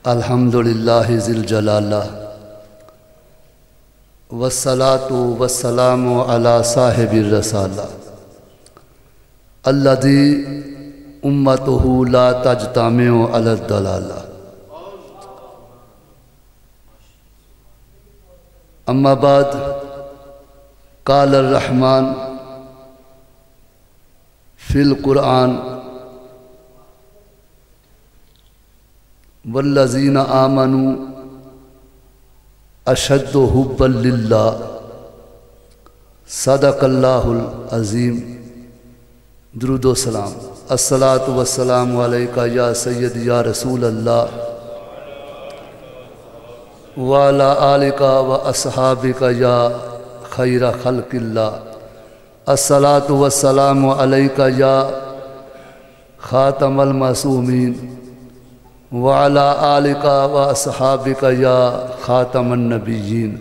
الحمدللہ ذی الجلالہ والصلاة والسلام علی صاحب الرسالہ الذی امتہ لا تجتمع علی الضلالہ۔ اما بعد، قال الرحمن فی القرآن والذین آمنوا اشد حبا للہ صدق اللہ العظیم۔ درود و سلام۔ الصلاۃ والسلام علیکہ یا سید یا رسول اللہ وعلی آلکہ و اصحابکہ یا خیر خلق اللہ۔ الصلاۃ والسلام علیکہ یا خاتم المعصومین وعلی آلکہ و اصحابکہ یا خاتم النبیین۔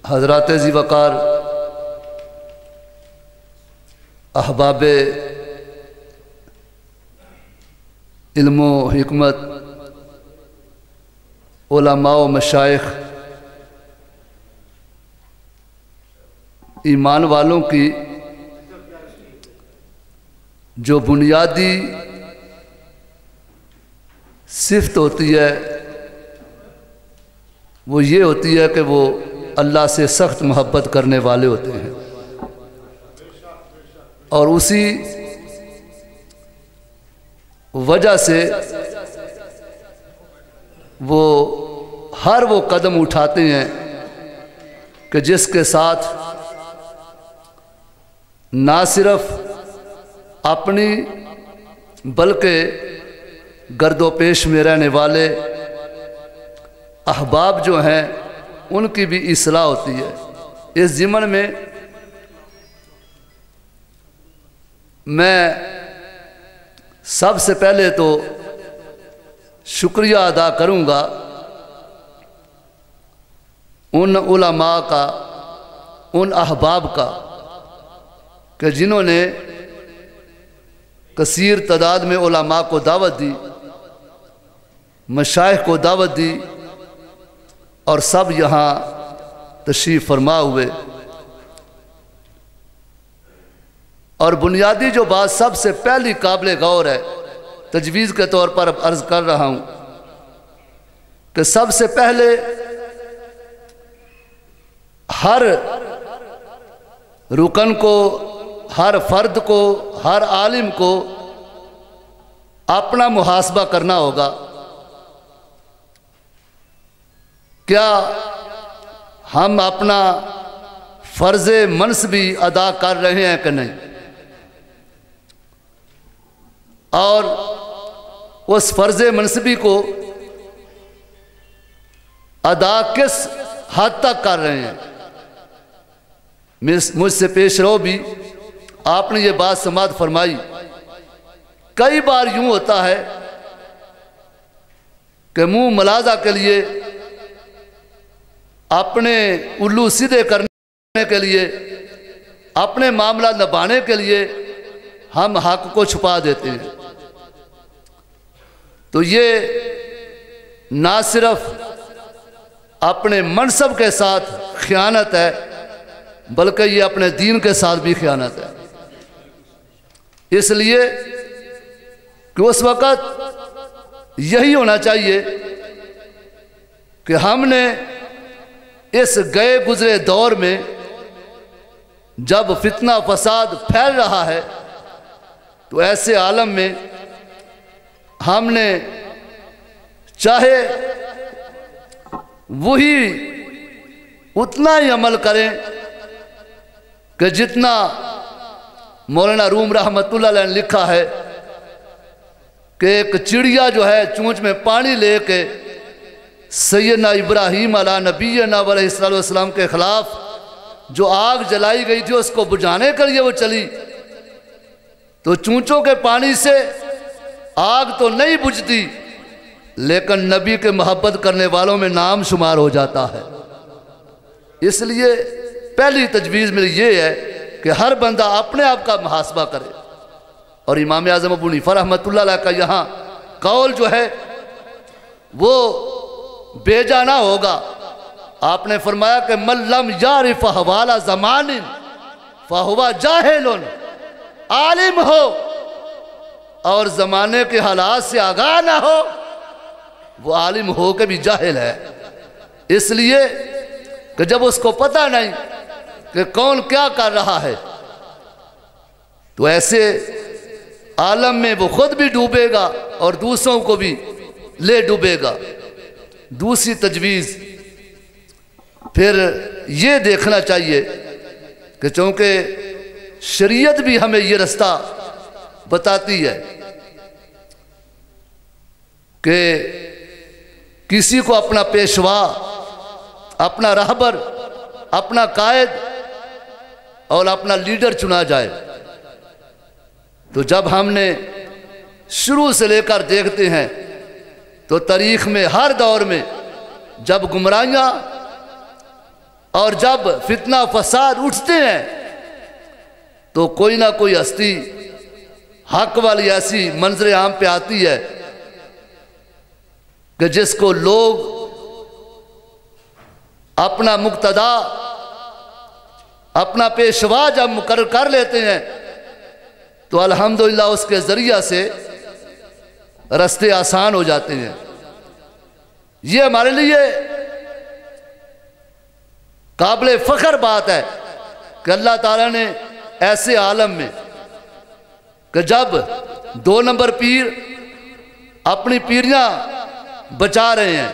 حضرات ذی وقار، احباب علم و حکمت، علماء و مشائخ، ایمان والوں کی جو بنیادی صفت ہوتی ہے وہ یہ ہوتی ہے کہ وہ اللہ سے سخت محبت کرنے والے ہوتے ہیں، اور اسی وجہ سے وہ ہر وہ قدم اٹھاتے ہیں کہ جس کے ساتھ نہ صرف اپنی بلکہ گرد و پیش میں رہنے والے احباب جو ہیں ان کی بھی اصلاح ہوتی ہے۔ اس ضمن میں میں سب سے پہلے تو شکریہ ادا کروں گا ان علماء کا، ان احباب کا کہ جنہوں نے کثیر تعداد میں علماء کو دعوت دی، مشائخ کو دعوت دی، اور سب یہاں تشریف فرما ہوئے۔ اور بنیادی جو بات سب سے پہلی قابل غور ہے، تجویز کے طور پر اب عرض کر رہا ہوں کہ سب سے پہلے ہر رکن کو، ہر فرد کو، ہر عالم کو اپنا محاسبہ کرنا ہوگا۔ کیا ہم اپنا فرض منصبی ادا کر رہے ہیں کہ نہیں، اور اس فرض منصبی کو ادا کس حد تک کر رہے ہیں۔ مجھ سے پیش رو بھی آپ نے یہ بات سماعت فرمائی، کئی بار یوں ہوتا ہے کہ منہ ملاحظہ کے لیے، اپنے الو سیدھے کرنے کے لیے، اپنے معاملہ نبھانے کے لیے ہم حق کو چھپا دیتے ہیں۔ تو یہ نہ صرف اپنے منصب کے ساتھ خیانت ہے بلکہ یہ اپنے دین کے ساتھ بھی خیانت ہے۔ اس لیے کہ اس وقت یہی ہونا چاہیے کہ ہم نے اس گئے گزرے دور میں جب فتنہ فساد پھیل رہا ہے تو ایسے عالم میں ہم نے چاہے وہی اتنا ہی عمل کریں کہ جتنا مولانا روم رحمۃ اللہ علیہ نے لکھا ہے کہ ایک چڑیا جو ہے چونچ میں پانی لے کے سیدنا ابراہیم علیہ نبینا علیہ السلام کے خلاف جو آگ جلائی گئی تھی اس کو بجھانے کے لیے وہ چلی، تو چونچوں کے پانی سے آگ تو نہیں بجھتی لیکن نبی کے محبت کرنے والوں میں نام شمار ہو جاتا ہے۔ اس لیے پہلی تجویز میری یہ ہے کہ ہر بندہ اپنے آپ کا محاسبہ کرے، اور امام اعظم ابو حنیفہ رحمۃ اللہ علیہ کا یہاں قول جو ہے وہ بیجا نہ ہوگا۔ آپ نے فرمایا کہ من لم یعرف احوال زمان فہو جاہل، عالم ہو اور زمانے کے حالات سے آگاہ نہ ہو وہ عالم ہو کے بھی جاہل ہے۔ اس لیے کہ جب اس کو پتہ نہیں کہ کون کیا کر رہا ہے تو ایسے عالم میں وہ خود بھی ڈوبے گا اور دوسروں کو بھی لے ڈوبے گا۔ دوسری تجویز پھر یہ دیکھنا چاہیے کہ چونکہ شریعت بھی ہمیں یہ رستہ بتاتی ہے کہ کسی کو اپنا پیشوا، اپنا رہبر، اپنا قائد اور اپنا لیڈر چنا جائے، تو جب ہم نے شروع سے لے کر دیکھتے ہیں تو تاریخ میں ہر دور میں جب گمراہیاں اور جب فتنہ فساد اٹھتے ہیں تو کوئی نہ کوئی ہستی حق والی ایسی منظر عام پہ آتی ہے کہ جس کو لوگ اپنا مقتدا، اپنا پیشوا جب مقرر کر لیتے ہیں تو الحمدللہ اس کے ذریعہ سے رستے آسان ہو جاتے ہیں۔ یہ ہمارے لیے قابل فخر بات ہے کہ اللہ تعالیٰ نے ایسے عالم میں کہ جب 2 نمبر پیر اپنی پیریاں بچا رہے ہیں،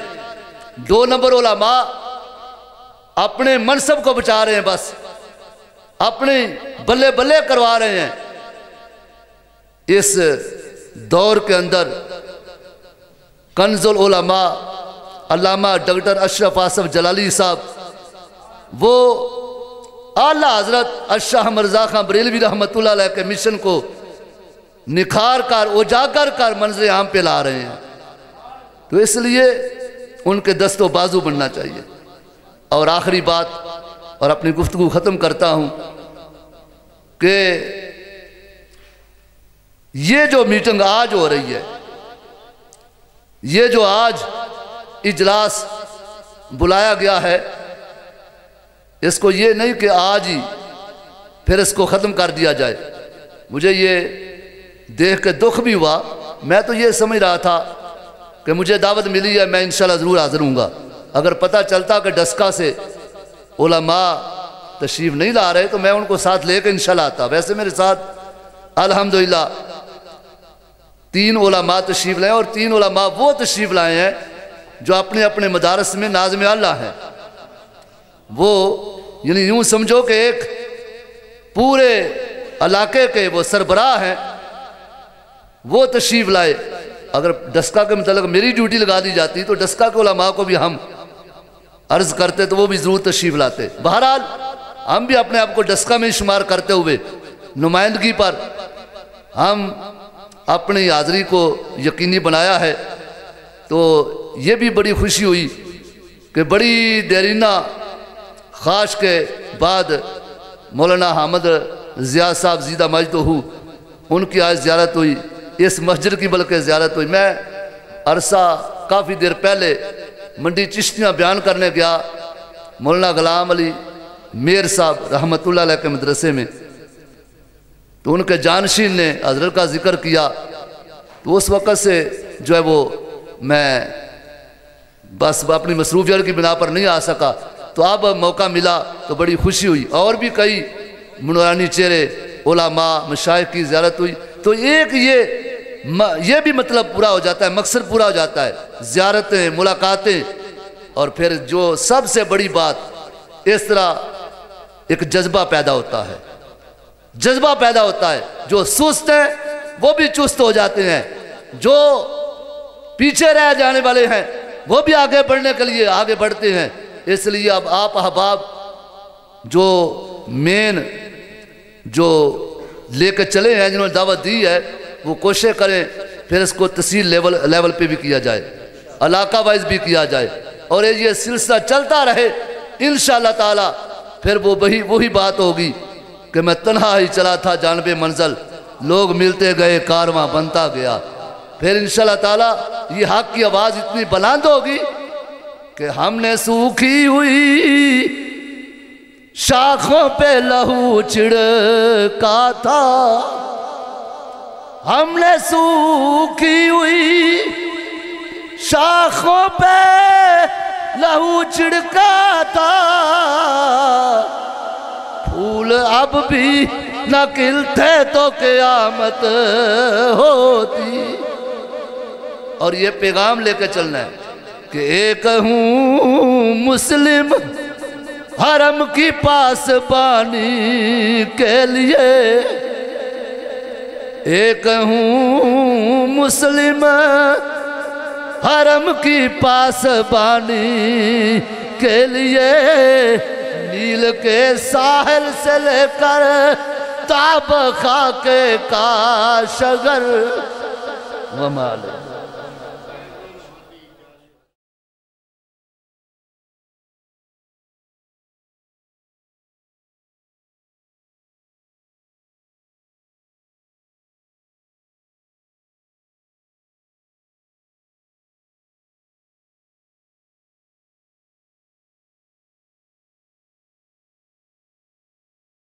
2 نمبر علماء اپنے منصب کو بچا رہے ہیں، بس اپنے بلے بلے کروا رہے ہیں، اس دور کے اندر کنز العلماء علامہ ڈاکٹر اشرف آصف جلالی صاحب، وہ اعلیٰ حضرت الشاہ مرزا خان بریلوی رحمۃ اللہ علیہ کے مشن کو نکھار کر اجاگر کر منظر عام پہ لا رہے ہیں، تو اس لیے ان کے دست و بازو بننا چاہیے۔ اور آخری بات اور اپنی گفتگو ختم کرتا ہوں کہ یہ جو میٹنگ آج ہو رہی ہے، یہ جو آج اجلاس بلایا گیا ہے، اس کو یہ نہیں کہ آج ہی پھر اس کو ختم کر دیا جائے۔ مجھے یہ دیکھ کے دکھ بھی ہوا، میں تو یہ سمجھ رہا تھا کہ مجھے دعوت ملی ہے، میں انشاءاللہ ضرور حاضر ہوں گا۔ اگر پتہ چلتا کہ ڈسکا سے علماء تشریف نہیں لا رہے تو میں ان کو ساتھ لے کے انشاءاللہ آتا۔ ویسے میرے ساتھ الحمدللہ 3 علماء تشریف لائے، اور 3 علماء وہ تشریف لائے ہیں جو اپنے اپنے مدارس میں ناظم اللہ ہیں۔ وہ یعنی یوں سمجھو کہ ایک پورے علاقے کے وہ سربراہ ہیں، وہ تشریف لائے۔ اگر ڈسکا کے متعلق میری ڈیوٹی لگا دی جاتی تو ڈسکا کے علماء کو بھی ہم عرض کرتے تو وہ بھی ضرور تشریف لاتے۔ بہرحال ہم بھی اپنے آپ کو ڈسکا میں شمار کرتے ہوئے نمائندگی پر ہم اپنی حاضری کو یقینی بنایا ہے، تو یہ بھی بڑی خوشی ہوئی کہ بڑی دیرینہ خواہش کے بعد مولانا حامد ضیاء صاحب زیدہ مجدہ ان کی آج زیارت ہوئی، اس مسجد کی بلکہ زیارت ہوئی۔ میں عرصہ کافی دیر پہلے منڈی چشتیاں بیان کرنے گیا مولانا غلام علی میر صاحب رحمۃ اللہ علیہ کے مدرسے میں، تو ان کے جانشین نے حضرت کا ذکر کیا، تو اس وقت سے جو ہے وہ میں بس اپنی مصروفیت کی بنا پر نہیں آ سکا، تو اب موقع ملا تو بڑی خوشی ہوئی۔ اور بھی کئی منورانی چہرے علماء مشائخ کی زیارت ہوئی، تو ایک یہ بھی مطلب پورا ہو جاتا ہے، مقصد پورا ہو جاتا ہے، زیارتیں، ملاقاتیں، اور پھر جو سب سے بڑی بات، اس طرح ایک جذبہ پیدا ہوتا ہے، جذبہ پیدا ہوتا ہے، جو سست ہیں وہ بھی چست ہو جاتے ہیں، جو پیچھے رہ جانے والے ہیں وہ بھی آگے بڑھنے کے لیے آگے بڑھتے ہیں۔ اس لیے اب آپ احباب جو مین جو لے کے چلے ہیں، جنہوں نے دعوت دی ہے، وہ کوشش کریں پھر اس کو تحصیل لیول پہ بھی کیا جائے، علاقہ وائز بھی کیا جائے، اور یہ سلسلہ چلتا رہے انشاءاللہ تعالی۔ پھر وہ وہی بات ہوگی کہ میں تنہا ہی چلا تھا جانب منزل، لوگ ملتے گئے کارواں بنتا گیا، پھر انشاءاللہ تعالیٰ یہ حق کی آواز اتنی بلند ہوگی کہ ہم نے سوکھی ہوئی شاخوں پہ لہو چھڑکا تھا، ہم نے سوکھی ہوئی شاخوں پہ لہو چھڑکا تھا، پھول اب بھی نہ کھلتے تو قیامت ہوتی۔ اور یہ پیغام لے کے چلنا ہے کہ ایک ہوں مسلم حرم کی پاسبانی کے لیے، ایک ہوں مسلم حرم کی پاسبانی کے لیے، نیل کے ساحل سے لے کر تاب خاک کاشغر ومال